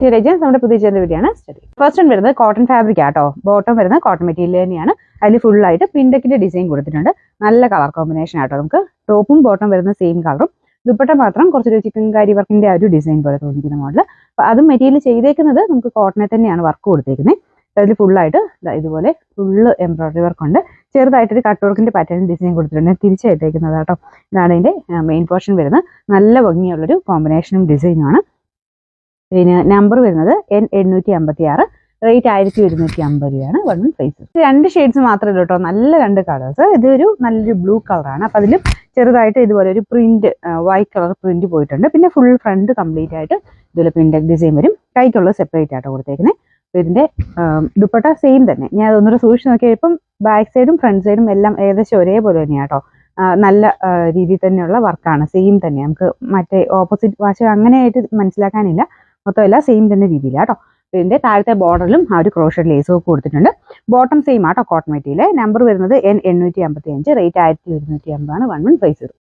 നമ്മുടെ പുതിയ ചെയ്യുന്ന വീഡിയോ ആണ് സ്റ്റഡി. ഫസ്റ്റ് വൺ വരുന്നത് കോട്ടൺ ഫാബ്രിക് ആട്ടോ. ബോട്ടം വരുന്നത് കോട്ടൺ മെറ്റീരിയൽ തന്നെയാണ്. അതിൽ ഫുൾ ആയിട്ട് പിൻഡക്കിന്റെ ഡിസൈൻ കൊടുത്തിട്ടുണ്ട്. നല്ല കളർ കോമ്പിനേഷൻ ആട്ടോ. നമുക്ക് ടോപ്പും ബോട്ടം വരുന്ന സെയിം കളറും, ദുപ്പട്ട മാത്രം കുറച്ചൊരു ചിക്കൻകാരി വർക്കിന്റെ ആ ഒരു ഡിസൈൻ പോലെ തോന്നിക്കുന്ന മോഡൽ. അപ്പൊ അതും മെറ്റീരിയൽ ചെയ്തേക്കുന്നത് നമുക്ക് കോട്ടനെ തന്നെയാണ് വർക്ക് കൊടുത്തേക്കുന്നത്. അതിൽ ഫുള്ളായിട്ട് ഇതുപോലെ ഫുള്ള് എംബ്രോയിഡറി വർക്ക് ഉണ്ട്. ചെറുതായിട്ടൊരു കട്ട് വർക്കിന്റെ പാറ്റേൺ ഡിസൈൻ കൊടുത്തിട്ടുണ്ട്. തിരിച്ചെടുത്തേക്കുന്നത് കേട്ടോ. ഇതാണ് ഇതിന്റെ മെയിൻ പോർഷൻ വരുന്നത്. നല്ല ഭംഗിയുള്ളൊരു കോമ്പിനേഷനും ഡിസൈനുമാണ്. പിന്നെ നമ്പർ വരുന്നത് N856, റേറ്റ് 1150 രൂപയാണ്. 115. രണ്ട് ഷെയ്ഡ്സ് മാത്രമേ ഉള്ളൂ കേട്ടോ. നല്ല രണ്ട് കളേഴ്സ്. ഇതൊരു നല്ലൊരു ബ്ലൂ കളറാണ്. അപ്പം അതിൽ ചെറുതായിട്ട് ഇതുപോലെ ഒരു പ്രിന്റ്, വൈറ്റ് കളർ പ്രിന്റ് പോയിട്ടുണ്ട്. പിന്നെ ഫുൾ ഫ്രണ്ട് കംപ്ലീറ്റ് ആയിട്ട് ഇതുപോലെ പ്രിന്റ് ഡിസൈൻ വരും. കൈക്കുള്ളത് സെപ്പറേറ്റ് ആട്ടോ കൊടുത്തേക്കുന്നത്. ഇതിന്റെ ദുപ്പട്ട സെയിം തന്നെ. ഞാൻ അതൊന്നുകൂടെ സൂക്ഷിച്ച് നോക്കിയാൽ ഇപ്പം ബാക്ക് സൈഡും ഫ്രണ്ട് സൈഡും എല്ലാം ഏകദേശം ഒരേപോലെ തന്നെയാണ് കേട്ടോ. നല്ല രീതിയിൽ തന്നെയുള്ള വർക്കാണ്. സെയിം തന്നെ. നമുക്ക് മറ്റേ ഓപ്പോസിറ്റ് വാശ അങ്ങനെയായിട്ട് മനസ്സിലാക്കാനില്ല. മൊത്തം എല്ലാം സെയിം തന്നെ രീതിയിലാണ് കേട്ടോ. ഇതിന്റെ താഴത്തെ ബോർഡറിലും ആ ഒരു ക്രോഷഡ് ലേസ് ഒക്കെ കൊടുത്തിട്ടുണ്ട്. ബോട്ടം സെയിം ആട്ടോ കോട്ടൺ മെറ്റീരിയൽ. നമ്പർ വരുന്നത് N855, റേറ്റ് 1150 ആണ്. 1150.